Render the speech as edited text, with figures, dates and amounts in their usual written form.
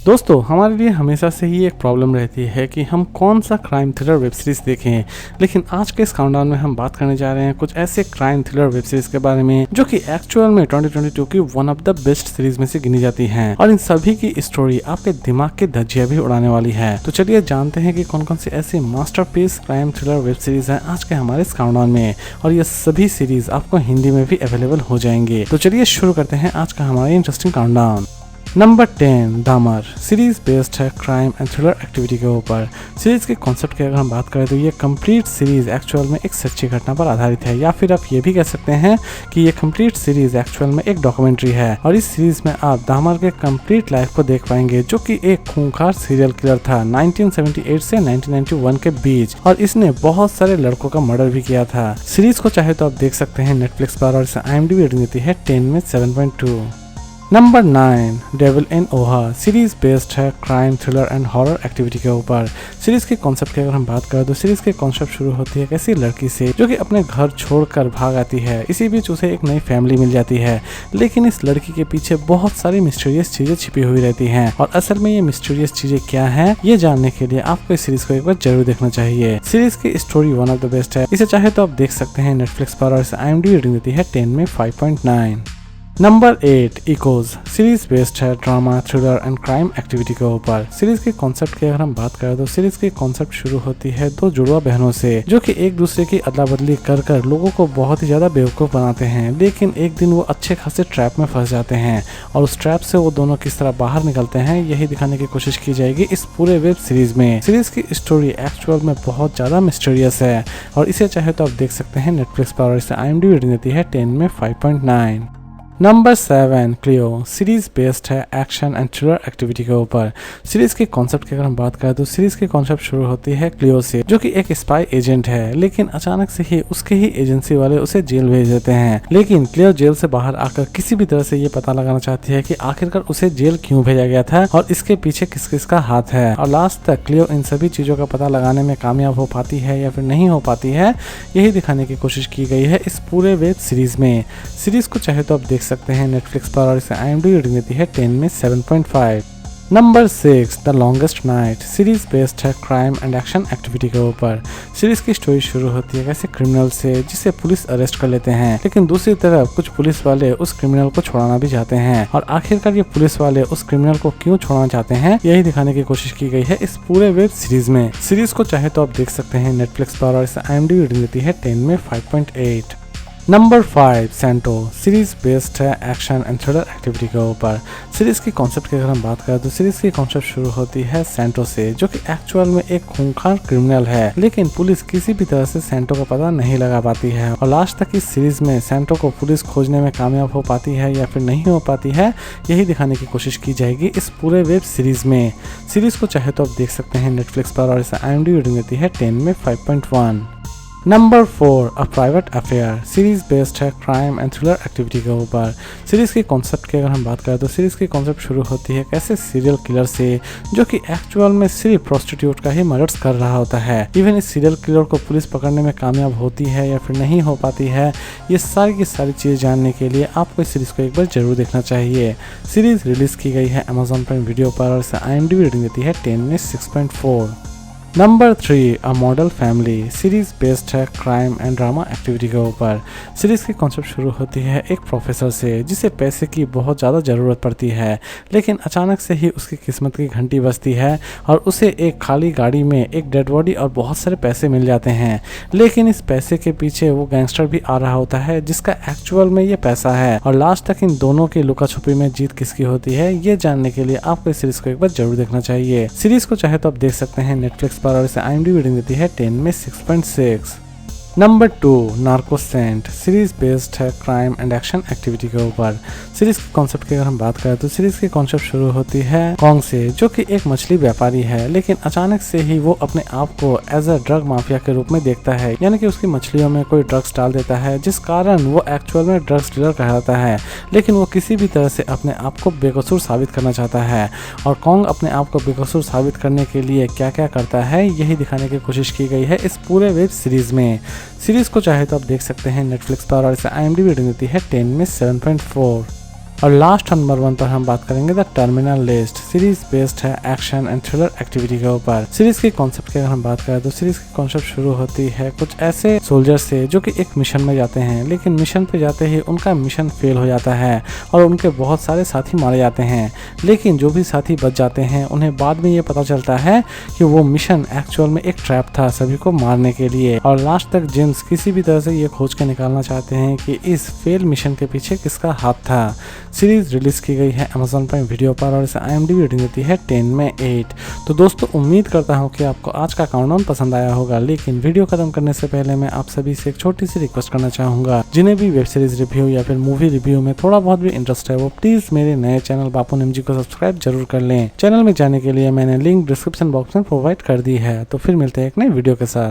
दोस्तों, हमारे लिए हमेशा से ही एक प्रॉब्लम रहती है कि हम कौन सा क्राइम थ्रिलर वेब सीरीज देखें। लेकिन आज के इस काउंटडाउन में हम बात करने जा रहे हैं कुछ ऐसे क्राइम थ्रिलर वेब सीरीज के बारे में जो कि एक्चुअल में 2022 की one of the best series में से गिनी जाती हैं और इन सभी की स्टोरी आपके दिमाग के धज्जियां भी उड़ाने वाली है। तो चलिए जानते हैं कि कौन कौन सी ऐसी masterpiece crime thriller web series है आज के हमारे इस काउंटडाउन में, और ये सभी सीरीज आपको हिंदी में भी अवेलेबल हो जाएंगे। तो चलिए शुरू करते हैं आज का हमारा interesting countdown. Number 10 Dahmer series based है क्राइम एंड थ्रिलर एक्टिविटी के ऊपर। सीरीज के कॉन्सेप्ट की अगर हम बात करें तो ये कंप्लीट सीरीज एक्चुअल में एक सच्ची घटना पर आधारित है, या फिर आप ये भी कह सकते हैं कि ये कंप्लीट सीरीज एक्चुअल में एक डॉक्यूमेंट्री है। और इस सीरीज में आप दामर के कंप्लीट लाइफ को देख पाएंगे, जो कि एक खूंखार सीरियल किलर था 1978 से 1991 के बीच, और इसने बहुत सारे लड़कों का मर्डर भी किया था। सीरीज को चाहे तो आप देख सकते हैं नेटफ्लिक्स पर, और इसे IMDb रेटिंग देती है 10 में 7.2। नंबर 9 डेविल इन ओहा सीरीज बेस्ड है crime thriller and horror activity के ऊपर। सीरीज के कॉन्सेप्ट की अगर हम बात करें तो सीरीज के कॉन्सेप्ट शुरू होती है एक ऐसी लड़की से जो कि अपने घर छोड़कर भाग आती है। इसी बीच उसे एक नई फैमिली मिल जाती है, लेकिन इस लड़की के पीछे बहुत सारी मिस्टीरियस चीजें छिपी हुई रहती हैं। और असल में ये मिस्टीरियस चीजें क्या हैं, ये जानने के लिए आपको इस सीरीज को एक बार जरूर देखना चाहिए। सीरीज की story one of the best है, इसे चाहे तो आप देख सकते हैं नेटफ्लिक्स पर, और इसे IMDb रेटिंग देती है 10 में 5.9। नंबर 8 इकोज सीरीज बेस्ड है drama thriller and crime activity के ऊपर। सीरीज के कॉन्सेप्ट की अगर हम बात करें तो सीरीज की कॉन्सेप्ट शुरू होती है दो जुड़वा बहनों से जो कि एक दूसरे की अदला बदली कर लोगों को बहुत ही ज्यादा बेवकूफ बनाते हैं। लेकिन एक दिन वो अच्छे खासे ट्रैप में फंस जाते हैं, और उस ट्रैप से वो दोनों किस तरह बाहर निकलते हैं यही दिखाने की कोशिश की जाएगी इस पूरे वेब सीरीज में। सीरीज की स्टोरी एक्चुअल में बहुत ज्यादा मिस्टीरियस है, और इसे चाहे तो आप देख सकते हैं नेटफ्लिक्स पर, और इसे IMDb रेटिंग देती है 10 में 5.9। नंबर 7 क्लियो सीरीज बेस्ड है एक्शन एंड थ्रिलर एक्टिविटी के ऊपर। सीरीज के कॉन्सेप्ट की अगर हम बात करें तो सीरीज के कॉन्सेप्ट शुरू होती है क्लियो से, जो कि एक स्पाई एजेंट है, लेकिन अचानक से ही उसके ही एजेंसी वाले उसे जेल भेज देते हैं। लेकिन क्लियो जेल से बाहर आकर किसी भी तरह से ये पता लगाना चाहती है कि आखिरकार उसे जेल क्यों भेजा गया था और इसके पीछे किस किस का हाथ है। और लास्ट तक क्लियो इन सभी चीजों का पता लगाने में कामयाब हो पाती है या फिर नहीं हो पाती है, यही दिखाने की कोशिश की गई है इस पूरे वेब सीरीज में। सीरीज को चाहे तो आप देख सकते हैं नेटफ्लिक्स पर, और इसे IMDb रेटिंग देती है 10 में 7.5। Number 6 the longest night series based है क्राइम एंड एक्शन एक्टिविटी के ऊपर। सीरीज की स्टोरी शुरू होती है ऐसे क्रिमिनल से जिसे पुलिस अरेस्ट कर लेते हैं, लेकिन दूसरी तरफ कुछ पुलिस वाले उस क्रिमिनल को छुड़ाना भी चाहते हैं। और आखिरकार ये पुलिस वाले उस क्रिमिनल को क्यों छुड़ाना चाहते हैं यही दिखाने की कोशिश की गई है इस पूरे वेब सीरीज में। सीरीज को चाहे तो आप देख सकते हैं नेटफ्लिक्स पर, और इसे IMDb रेटिंग देती है 10 में 5.8। नंबर 5 सेंटो सीरीज बेस्ड है एक्शन एंड थ्रिलर एक्टिविटी के ऊपर। सीरीज की कॉन्सेप्ट की अगर हम बात करें तो सीरीज की कॉन्सेप्ट शुरू होती है सेंटो से, जो कि एक्चुअल में एक खूंखार क्रिमिनल है, लेकिन पुलिस किसी भी तरह से सेंटो का पता नहीं लगा पाती है। और लास्ट तक इस सीरीज में सेंटो को पुलिस खोजने में कामयाब हो पाती है या फिर नहीं हो पाती है, यही दिखाने की कोशिश की जाएगी इस पूरे वेब सीरीज में। सीरीज को चाहे तो आप देख सकते हैं नेटफ्लिक्स पर, और इसे IMDb रेटिंग देती है 10 में 5.1। Number 4 a private affair series based है क्राइम एंड थ्रिलर एक्टिविटी के ऊपर। सीरीज के कॉन्सेप्ट की अगर हम बात करें तो सीरीज की कॉन्सेप्ट शुरू होती है ऐसे सीरियल किलर से जो कि एक्चुअल में सिर्फ प्रोस्टिट्यूट का ही मर्डर्स कर रहा होता है। इवन इस सीरियल किलर को पुलिस पकड़ने में कामयाब होती है या फिर नहीं हो पाती है, ये सारी की सारी चीज़ जानने के लिए आपको इस सीरीज को एक बार जरूर देखना चाहिए। सीरीज रिलीज की गई है Amazon प्राइम वीडियो पर, और इसे IMDb रेटिंग देती है 10 में 6.4। Number 3 a model family series based है क्राइम एंड ड्रामा एक्टिविटी के ऊपर। सीरीज की कॉन्सेप्ट शुरू होती है एक प्रोफेसर से जिसे पैसे की बहुत ज़्यादा ज़रूरत पड़ती है, लेकिन अचानक से ही उसकी किस्मत की घंटी बजती है और उसे एक खाली गाड़ी में एक डेड बॉडी और बहुत सारे पैसे मिल जाते हैं। लेकिन इस पैसे के पीछे वो गैंगस्टर भी आ रहा होता है जिसका एक्चुअल में ये पैसा है, और लास्ट तक इन दोनों की लुका छुपी में जीत किसकी होती है ये जानने के लिए आपको इस सीरीज को एक बार जरूर देखना चाहिए। सीरीज को चाहे तो आप देख सकते हैं नेटफ्लिक्स पर, और इसे IMDb रेटिंग देती है 10 में 6.6। Number 2 narco saint series based है क्राइम एंड एक्शन एक्टिविटी के ऊपर। सीरीज के कॉन्सेप्ट की अगर हम बात करें तो सीरीज की कॉन्सेप्ट शुरू होती है कॉन्ग से, जो कि एक मछली व्यापारी है, लेकिन अचानक से ही वो अपने आप को एज अ ड्रग माफिया के रूप में देखता है, यानी कि उसकी मछलियों में कोई ड्रग्स डाल देता है जिस कारण वो एक्चुअल में ड्रग्स डीलर कहलाता है। लेकिन वो किसी भी तरह से अपने आप को बेकसूर साबित करना चाहता है, और कॉन्ग अपने आप को बेकसूर साबित करने के लिए क्या क्या करता है यही दिखाने की कोशिश की गई है इस पूरे वेब सीरीज में। सीरीज को चाहे तो आप देख सकते हैं नेटफ्लिक्स पर, और इसे IMDb रेटिंग देती है 10 में 7.4। और लास्ट नंबर 1 पर हम बात करेंगे the terminal list. Series based है एक्शन एंड थ्रिलर एक्टिविटी के ऊपर। सीरीज के कॉन्सेप्ट की अगर हम बात करें तो सीरीज की कॉन्सेप्ट शुरू होती है कुछ ऐसे सोल्जर से जो कि एक मिशन में जाते हैं, लेकिन मिशन पे जाते ही उनका मिशन फेल हो जाता है और उनके बहुत सारे साथी मारे जाते हैं। लेकिन जो भी साथी बच जाते हैं उन्हें बाद में ये पता चलता है कि वो मिशन एक्चुअल में एक ट्रैप था सभी को मारने के लिए। और लास्ट तक जेम्स किसी भी तरह से ये खोज के निकालना चाहते हैं कि इस फेल मिशन के पीछे किसका हाथ था। सीरीज रिलीज की गई है Amazon प्राइम वीडियो पर और इसे IMDb रेटिंग देती है 10 में 8। तो दोस्तों उम्मीद करता हूँ कि आपको आज का काउंटडाउन पसंद आया होगा, लेकिन वीडियो खत्म करने से पहले मैं आप सभी से एक छोटी सी रिक्वेस्ट करना चाहूँगा। जिन्हें भी वेब सीरीज रिव्यू या फिर मूवी रिव्यू में थोड़ा बहुत भी इंटरेस्ट है वो प्लीज़ मेरे नए चैनल बापू निमजी को सब्सक्राइब जरूर कर लें। चैनल में जाने के लिए मैंने लिंक डिस्क्रिप्शन बॉक्स में प्रोवाइड कर दी है। तो फिर मिलते हैं एक नई वीडियो के साथ।